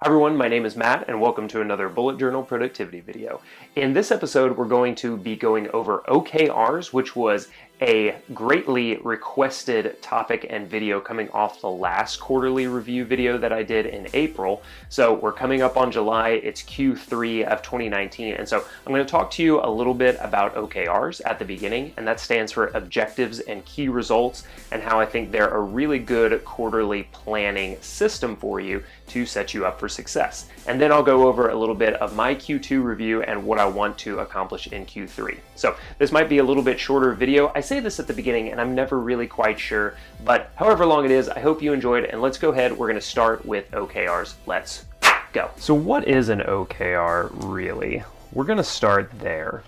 Hi everyone, my name is Matt and welcome to another bullet journal productivity video. In this episode, we're going to be going over OKRs, which was a greatly requested topic and video coming off the last quarterly review video that I did in April. So we're coming up on July, it's Q3 of 2019. And so I'm going to talk to you a little bit about OKRs at the beginning, and that stands for objectives and key results, and how I think they're a really good quarterly planning system for you to set you up for success. And then I'll go over a little bit of my Q2 review and what I want to accomplish in Q3. So this might be a little bit shorter video. I say this at the beginning and I'm never really quite sure, but however long it is, I hope you enjoyed, and let's go ahead. We're going to start with OKRs. Let's go. So what is an OKR really? We're going to start there.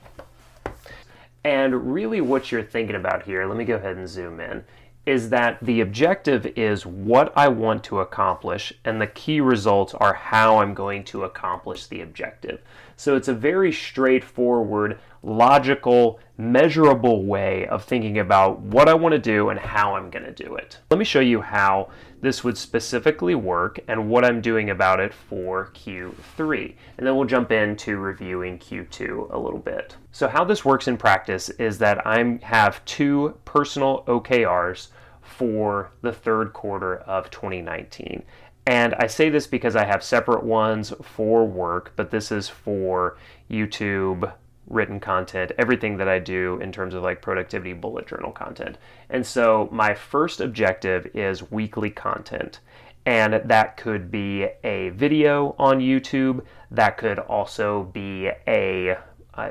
And really what you're thinking about here, let me go ahead and zoom in, is that the objective is what I want to accomplish, and the key results are how I'm going to accomplish the objective. So it's a very straightforward, logical, measurable way of thinking about what I want to do and how I'm going to do it. Let me show you how this would specifically work and what I'm doing about it for Q3. And then we'll jump into reviewing Q2 a little bit. So how this works in practice is that I have two personal OKRs for the third quarter of 2019. And I say this because I have separate ones for work, but this is for YouTube, written content, everything that I do in terms of like productivity bullet journal content. And so my first objective is weekly content. And that could be a video on YouTube. That could also be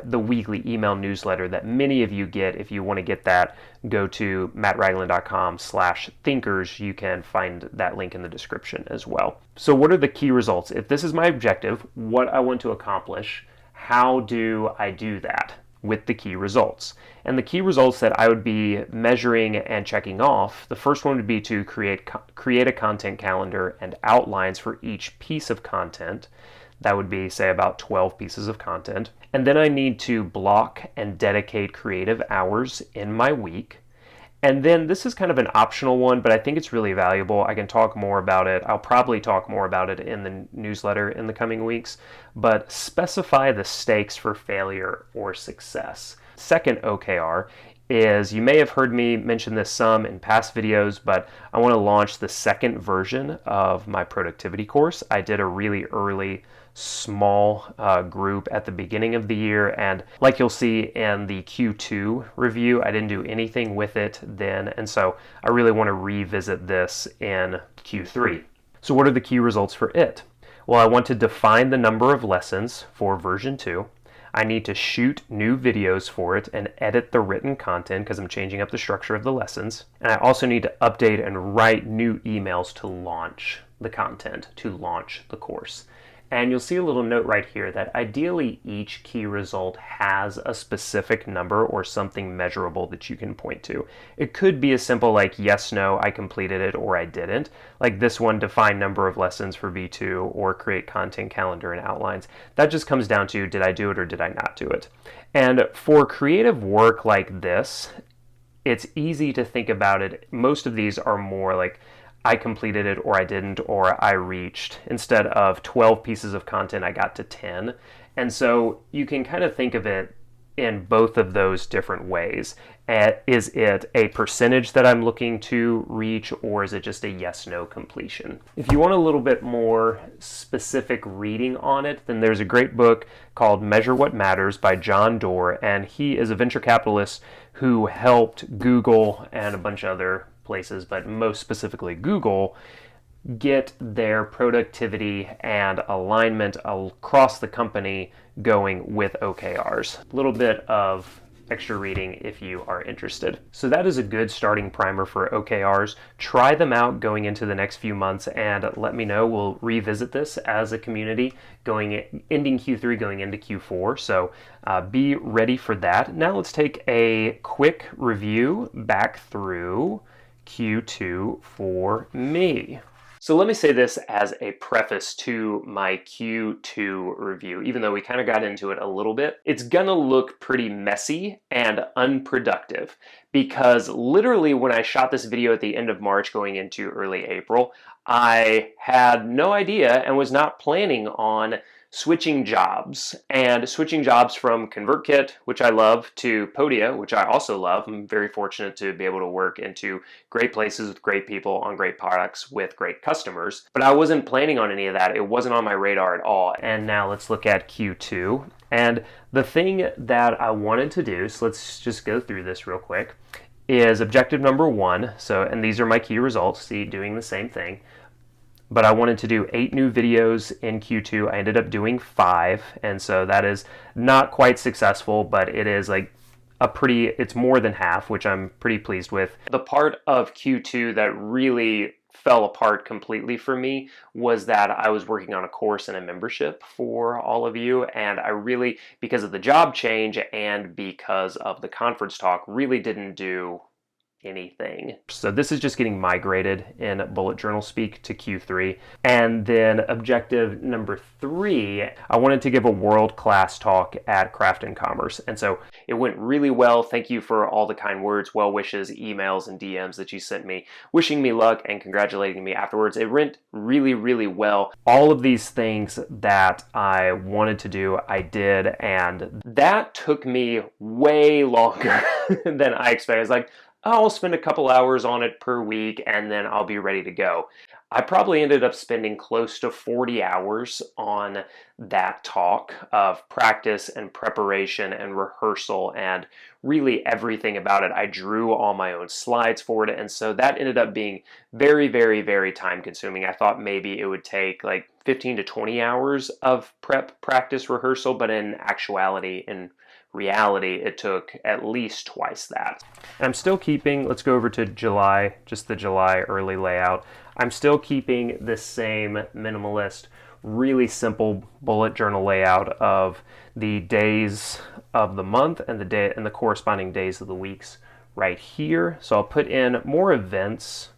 the weekly email newsletter that many of you get. If you want to get that, go to mattragland.com/thinkers. You can find that link in the description as well. So what are the key results? If this is my objective, what I want to accomplish, how do I do that with the key results? And the key results that I would be measuring and checking off, the first one would be to create a content calendar and outlines for each piece of content. That would be, say, about 12 pieces of content. And then I need to block and dedicate creative hours in my week. And then this is kind of an optional one, but I think it's really valuable. I can talk more about it. I'll probably talk more about it in the newsletter in the coming weeks. But specify the stakes for failure or success. Second OKR is, you may have heard me mention this some in past videos, but I want to launch the second version of my productivity course. I did a really early, small group at the beginning of the year, and like you'll see in the Q2 review, I didn't do anything with it then, and so I really want to revisit this in Q3. So what are the key results for it? Well, I want to define the number of lessons for version 2. I need to shoot new videos for it and edit the written content because I'm changing up the structure of the lessons. And I also need to update and write new emails to launch the content, to launch the course. And you'll see a little note right here that ideally each key result has a specific number or something measurable that you can point to. It could be as simple like yes, no, I completed it, or I didn't. Like this one, define number of lessons for V2, or create content calendar and outlines. That just comes down to, did I do it or did I not do it? And for creative work like this, it's easy to think about it. Most of these are more like, I completed it or I didn't, or I reached. Instead of 12 pieces of content, I got to 10. And so you can kind of think of it in both of those different ways. Is it a percentage that I'm looking to reach, or is it just a yes-no completion? If you want a little bit more specific reading on it, then there's a great book called Measure What Matters by John Doerr, and he is a venture capitalist who helped Google and a bunch of other places, but most specifically Google, get their productivity and alignment across the company going with OKRs. A little bit of extra reading if you are interested. So that is a good starting primer for OKRs. Try them out going into the next few months and let me know. We'll revisit this as a community ending Q3, going into Q4. So be ready for that. Now let's take a quick review back through Q2 for me. So let me say this as a preface to my Q2 review, even though we kind of got into it a little bit. It's gonna look pretty messy and unproductive because literally when I shot this video at the end of March going into early April, I had no idea and was not planning on switching jobs from ConvertKit, which I love, to Podia, which I also love. I'm very fortunate to be able to work into great places with great people on great products with great customers. But I wasn't planning on any of that. It wasn't on my radar at all. And now let's look at Q2. And the thing that I wanted to do, so let's just go through this real quick, is objective number 1. So, and these are my key results, see, doing the same thing. But I wanted to do 8 new videos in Q2. I ended up doing 5, and so that is not quite successful, but it is like it's more than half, which I'm pretty pleased with. The part of Q2 that really fell apart completely for me was that I was working on a course and a membership for all of you, and I really, because of the job change and because of the conference talk, really didn't do anything. So this is just getting migrated in bullet journal speak to Q3. And then objective number 3, I wanted to give a world-class talk at Craft and Commerce. And so it went really well. Thank you for all the kind words, well wishes, emails, and DMs that you sent me, wishing me luck and congratulating me afterwards. It went really, really well. All of these things that I wanted to do, I did. And that took me way longer than I expected. I was like, I'll spend a couple hours on it per week and then I'll be ready to go. I probably ended up spending close to 40 hours on that talk of practice and preparation and rehearsal and really everything about it. I drew all my own slides for it, and so that ended up being very, very, very time consuming. I thought maybe it would take like 15 to 20 hours of prep, practice, rehearsal, but in actuality, in reality, it took at least twice that. And I'm still keeping, let's go over to July, just the July early layout. I'm still keeping this same minimalist, really simple bullet journal layout of the days of the month and the corresponding days of the weeks right here. So I'll put in more events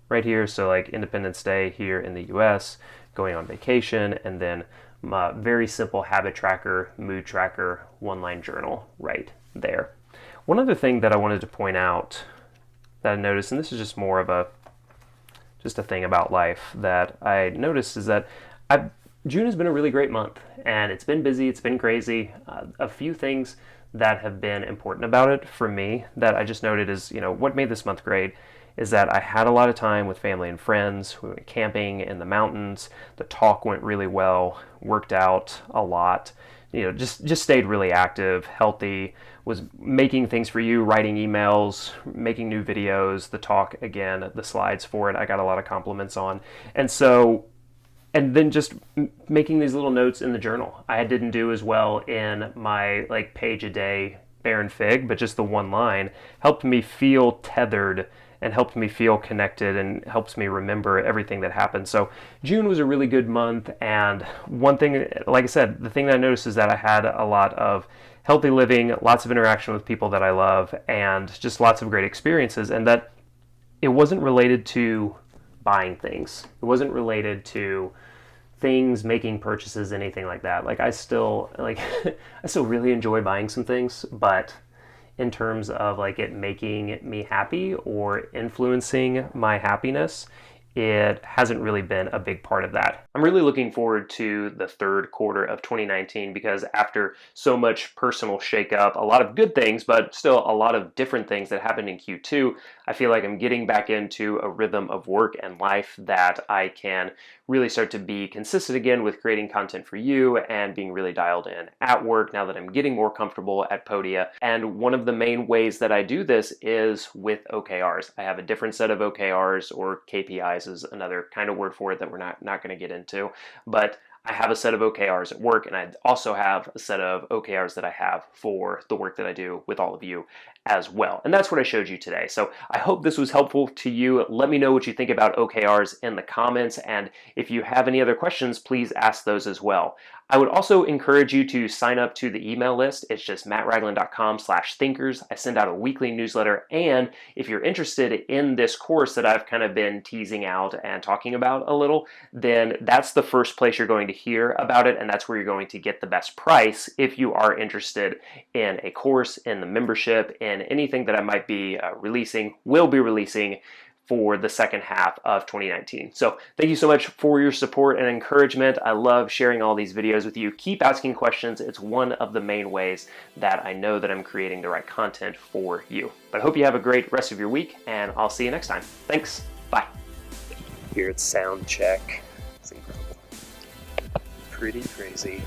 right here. So like Independence Day here in the US, going on vacation, and then my very simple habit tracker, mood tracker, one-line journal right there. One other thing that I wanted to point out that I noticed, and this is just more of just a thing about life that I noticed, is that June has been a really great month, and it's been busy, it's been crazy. A few things that have been important about it for me that I just noted is, what made this month great is that I had a lot of time with family and friends. We went camping in the mountains. The talk went really well, worked out a lot, just stayed really active, healthy, was making things for you, writing emails, making new videos, the talk again, the slides for it, I got a lot of compliments on. And then just making these little notes in the journal. I didn't do as well in my page a day Baron Fig, but just the one line helped me feel tethered and helped me feel connected and helps me remember everything that happened. So June was a really good month, and one thing, like I said, the thing that I noticed is that I had a lot of healthy living, lots of interaction with people that I love, and just lots of great experiences, and that it wasn't related to buying things. It wasn't related to things, making purchases, anything like that. I still really enjoy buying some things, but in terms of it making me happy or influencing my happiness, it hasn't really been a big part of that. I'm really looking forward to the third quarter of 2019 because after so much personal shakeup, a lot of good things, but still a lot of different things that happened in Q2, I feel like I'm getting back into a rhythm of work and life that I can really start to be consistent again with creating content for you and being really dialed in at work now that I'm getting more comfortable at Podia. And one of the main ways that I do this is with OKRs. I have a different set of OKRs, or KPIs is another kind of word for it that we're not going to get into. But I have a set of OKRs at work, and I also have a set of OKRs that I have for the work that I do with all of you as well. And that's what I showed you today. So I hope this was helpful to you. Let me know what you think about OKRs in the comments, and if you have any other questions, please ask those as well. I would also encourage you to sign up to the email list. It's just mattragland.com/thinkers. I send out a weekly newsletter, and if you're interested in this course that I've kind of been teasing out and talking about a little, then that's the first place you're going to hear about it, and that's where you're going to get the best price if you are interested in a course, in the membership, in anything that I might be will be releasing for the second half of 2019. So thank you so much for your support and encouragement. I love sharing all these videos with you. Keep asking questions. It's one of the main ways that I know that I'm creating the right content for you. But I hope you have a great rest of your week, and I'll see you next time. Thanks. Bye. Here it's sound check. It's incredible. Pretty crazy.